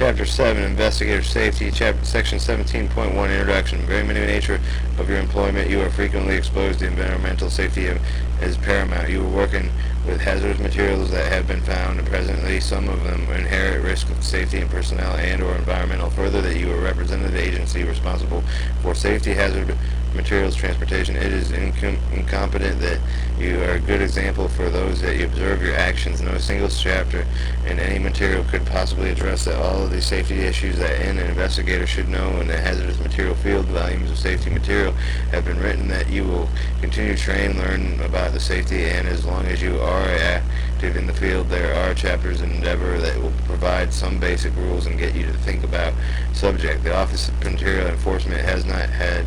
Chapter 7, Investigator Safety. Section 17.1, Introduction. Very many nature of your employment, you are frequently exposed to environmental safety is paramount. You are working with hazardous materials that have been found, and presently some of them inherit risk of safety and personnel and or environmental. Further, that you are represented the agency responsible for safety hazard materials transportation. It is incompetent that you are a good example for those that you observe your actions. No single chapter in any material could possibly address that all of the safety issues that an investigator should know in the hazardous material field. Volumes of safety material have been written that you will continue to train, learn about the safety, and as long as you are active in the field, there are chapters in Endeavor that will provide some basic rules and get you to think about subject. The Office of Material Enforcement has not had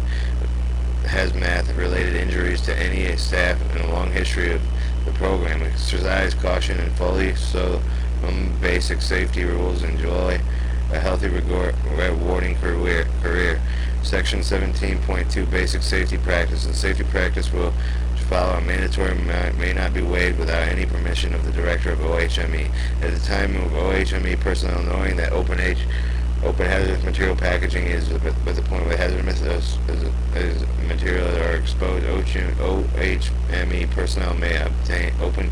hazmat-related injuries to any staff in a long history of the program. Exercise caution and fully so basic safety rules. Enjoy a healthy, rewarding career. Section 17.2, Basic Safety Practice. The safety practice will follow a mandatory may not be waived without any permission of the Director of OHME. At the time of OHME personnel knowing that open hazardous material packaging is at the point where hazardous materials are exposed, OHME personnel may obtain open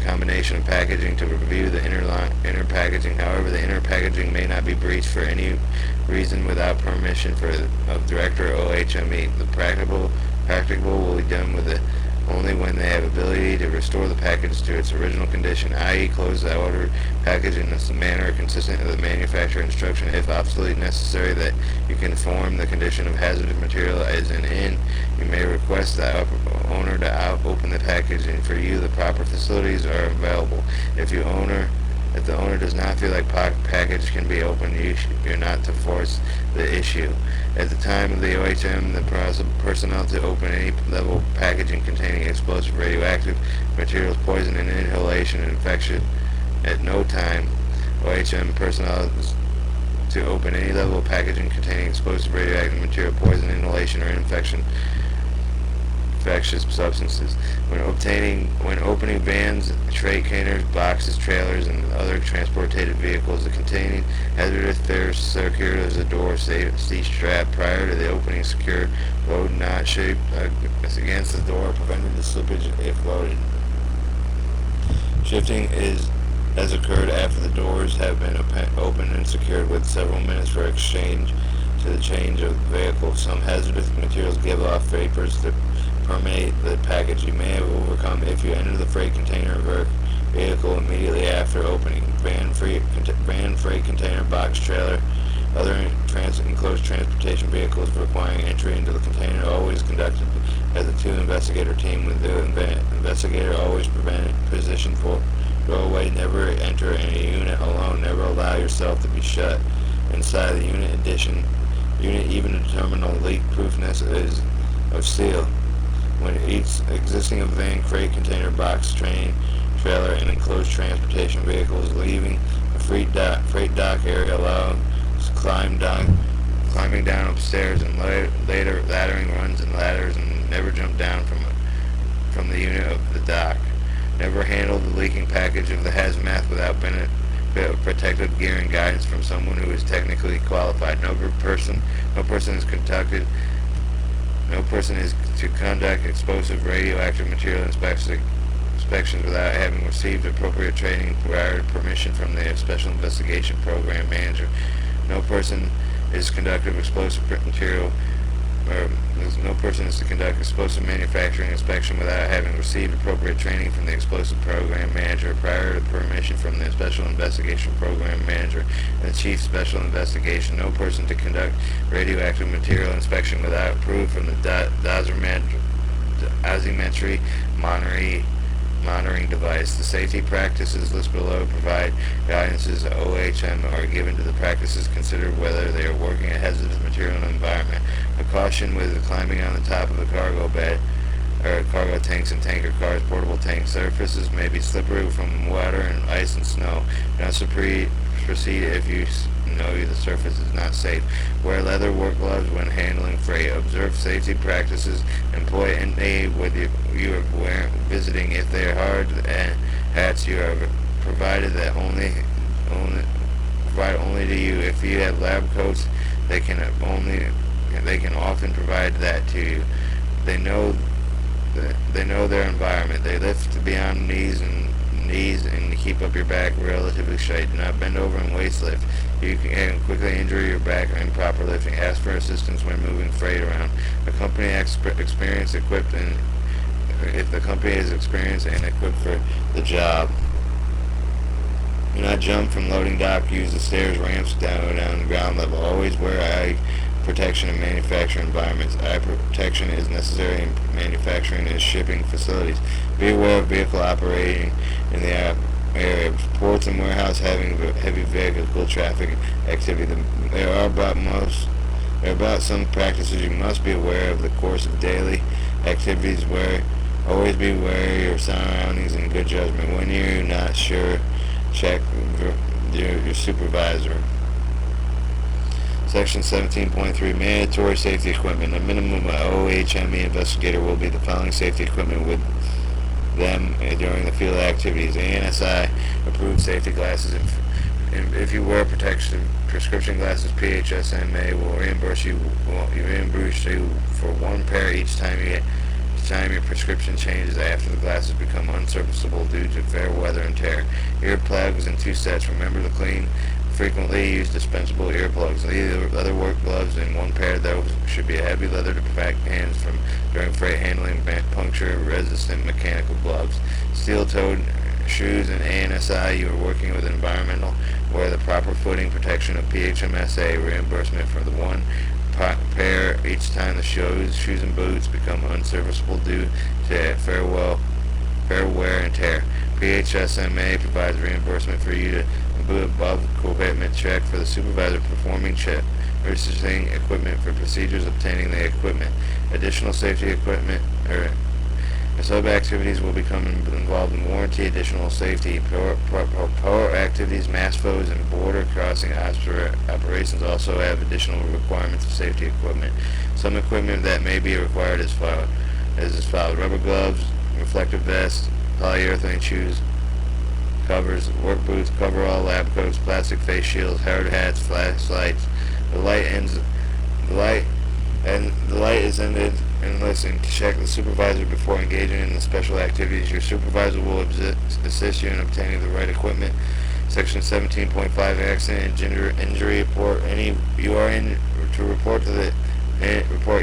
combination of packaging to review the inner packaging. However, the inner packaging may not be breached for any reason without permission of Director OHME. The practicable will be done with it only when they have ability to restore the package to its original condition, i.e. close the ordered package in a manner consistent with the manufacturer instruction. If absolutely necessary that you conform the condition of hazardous material as in, you may request the owner to open the package, and for you the proper facilities are available. If the owner does not feel like package can be opened, you're not to force the issue. At the time of the OHM, the personnel to open any level packaging containing explosive radioactive materials, poison, and inhalation and infection. At no time, OHM personnel to open any level of packaging containing explosive radioactive material, poison, inhalation, or infectious substances. When opening vans, freight containers, boxes, trailers, and other transported vehicles that containing hazardous fares, secured as a door, safety strap prior to the opening, secure load not shaped against the door, preventing the slippage if loaded. Shifting has occurred after the doors have been opened and secured with several minutes for exchange to the change of the vehicle. Some hazardous materials give off vapors that permeate the package you may have overcome if you enter the freight container vehicle immediately after opening. Van, freight container, box, trailer, other enclosed transportation vehicles requiring entry into the container always conducted as a two-investigator team, with the investigator always positioned for doorway. Never enter any unit alone. Never allow yourself to be shut inside the unit. Even to determine the leak-proofness is of steel. When each existing van, freight container, box, train, trailer, and enclosed transportation vehicle is leaving the freight dock area, allow climbing down upstairs and later laddering runs and ladders, and never jump down from the unit of the dock. Never handle the leaking package of the hazmat without benefit of protective gear and guidance from someone who is technically qualified. No person is to conduct explosive radioactive material inspections without having received appropriate training prior to permission from the Special Investigation Program Manager. No person is to conduct explosive manufacturing inspection without having received appropriate training from the Explosive Program Manager prior to permission from the Special Investigation Program Manager and the Chief Special Investigation. No person to conduct radioactive material inspection without approval from the dosimetry monitoring device. The safety practices listed below provide guidances to OHM are given to the practices considered whether they are working a hazardous material environment. A caution with climbing on the top of the cargo bed or cargo tanks and tanker cars. Portable tank surfaces may be slippery from water and ice and snow. Do not proceed if you know the surface is not safe. Wear leather work gloves when handling freight. Observe safety practices. Employ NA with you are visiting. If they are hard hats, you are provided provide only to you. If you have lab coats, they can often provide that to you. They know they know their environment. They lift beyond knees and keep up your back relatively straight. Do not bend over and waist lift. You can quickly injure your back in improper lifting. Ask for assistance when moving freight around. A company experienced, equipped, and if the company is experienced and equipped for the job. Do not jump from loading dock. Use the stairs, ramps down ground level. Always wear eye protection in manufacturing environments. Eye protection is necessary in manufacturing and shipping facilities. Be aware of vehicle operating in the area. Ports and warehouse having heavy vehicle traffic activity. There are about some practices you must be aware of the course of daily activities. Always be aware of your surroundings and good judgment. When you're not sure, check your supervisor. Section 17.3 Mandatory Safety Equipment. A minimum OHME investigator will be the following safety equipment with them during the field activities. ANSI approved safety glasses. If you wear prescription glasses, PHSMA will reimburse you for one pair each time your prescription changes after the glasses become unserviceable due to fair weather and tear. Earplugs in 2 sets. Remember to clean frequently use dispensable earplugs. Leather work gloves in 1 pair. Those should be heavy leather to protect hands from during freight handling. Puncture resistant mechanical gloves. Steel-toed shoes and ANSI. You are working with environmental. Wear the proper footing protection of PHMSA. Reimbursement for the 1 pair each time the shoes and boots become unserviceable due to fair wear and tear. PHSMA provides reimbursement for you to boot above equipment check for the supervisor performing check, purchasing equipment for procedures obtaining the equipment. Additional safety equipment or sub-activities will become involved in warranty. Additional safety power activities, mass flows, and border crossing operations also have additional requirements of safety equipment. Some equipment that may be required is as follows: rubber gloves, reflective vests, polyurethane shoes, covers, work boots, coverall, lab coats, plastic face shields, hard hats, flashlights. The light is ended unless and check the supervisor before engaging in the special activities. Your supervisor will assist you in obtaining the right equipment. Section 17.5 Accident and Injury Report. You are in to report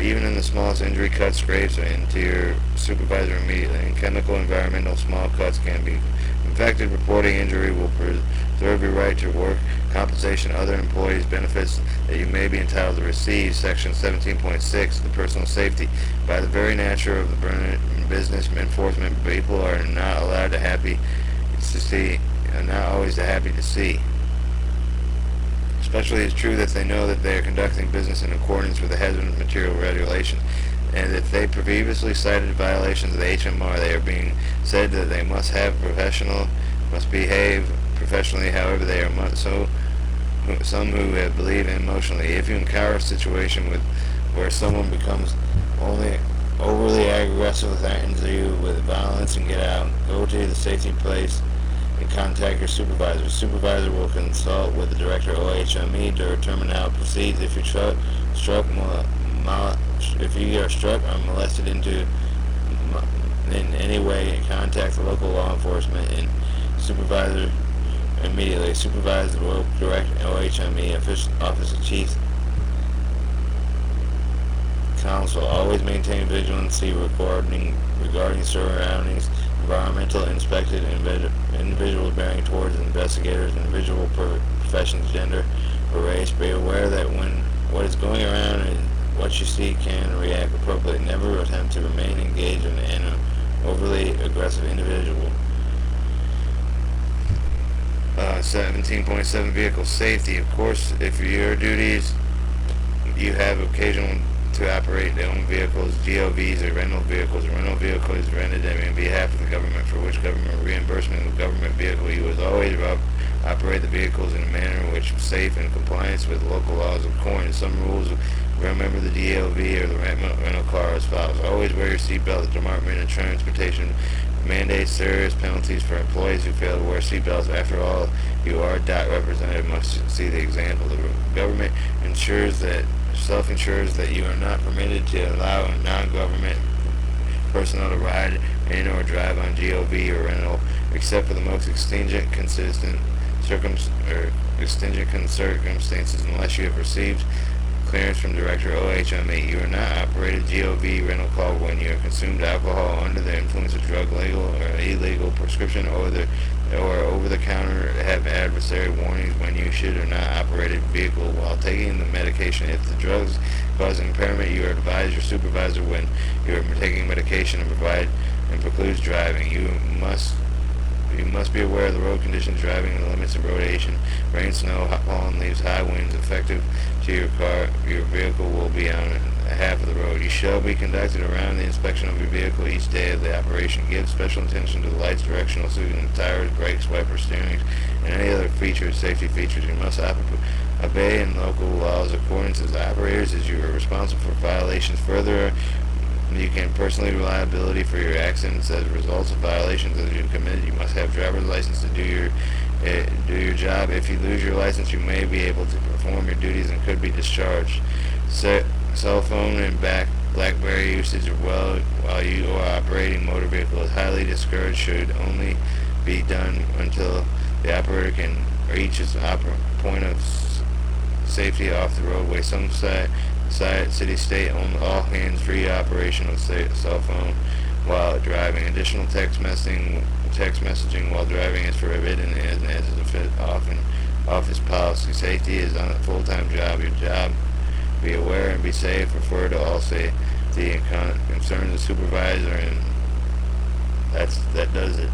even in the smallest injury, cuts, scrapes, and to your supervisor immediately. In chemical, environmental, small cuts can be infected. Reporting injury will preserve your right to work compensation, other employees' benefits that you may be entitled to receive. Section 17.6 The Personal Safety. By the very nature of the business enforcement, people are not allowed not always happy to see. Especially it's true that they know that they are conducting business in accordance with the hazardous material regulations, and if they previously cited violations of the HMR, they are being said that they must behave professionally. However, they are some who believe emotionally. If you encounter a situation where someone becomes overly aggressive, threatens you with violence, and get out, go to the safety place and contact your supervisor. The supervisor will consult with the director of OHME to determine how it proceeds. If you are struck or molested in any way, contact the local law enforcement and supervisor immediately. Supervise the Royal Direct OHME Office of Chief Counsel. Always maintain vigilancy regarding surroundings. Environmental inspected individuals bearing towards investigators, individual professions, gender, or race. Be aware that when what is going around and what you see can react appropriately. Never attempt to remain engaged in an overly aggressive individual. 17.7 Vehicle Safety. Of course, if your duties you have occasional to operate their own vehicles, GOVs, or rental vehicles. A rental vehicle is rented on behalf of the government, for which government reimbursement of the government vehicle. You must always operate the vehicles in a manner which is safe and in compliance with local laws of coin. Some rules remember the DLV or the rental car as follows. Always wear your seatbelt. The Department of Transportation mandates serious penalties for employees who fail to wear seatbelts. After all, you are a DOT representative, must see the example. The government self-insures that you are not permitted to allow non-government personnel to ride in or drive on GOV or rental, except for the most extingent circumstances, unless you have received clearance from Director OHM8. You are not operated GOV rental car when you have consumed alcohol under the influence of drug, legal or illegal prescription, or over-the-counter, have adversary warnings when you should or not operated vehicle while taking the medication. If the drugs cause impairment, you are advised your supervisor when you are taking medication and precludes driving. You must be aware of the road conditions, driving the limits of rotation. Rain, snow, pollen, leaves, high winds affected to your car. Your vehicle will be on half of the road. You shall be conducted around the inspection of your vehicle each day of the operation. Give special attention to the lights, directional signals, tires, brakes, wipers, steering, and any other safety features. You must obey in local laws according to the operators, as you are responsible for violations. Further, you can personally reliability for your accidents as a result of violations that you committed. You must have driver's license to do your job. If you lose your license, you may be able to perform your duties and could be discharged. Cell phone and BlackBerry usage while you are operating motor vehicle is highly discouraged. Should only be done until the operator can reach its point of safety off the roadway. Some city state own all hands-free operation of cell phone while driving. Additional text messaging while driving is forbidden as is office policy. Safety is a full-time job. Your job. Be aware and be safe. Refer to all safety and concerns the supervisor, and that does it.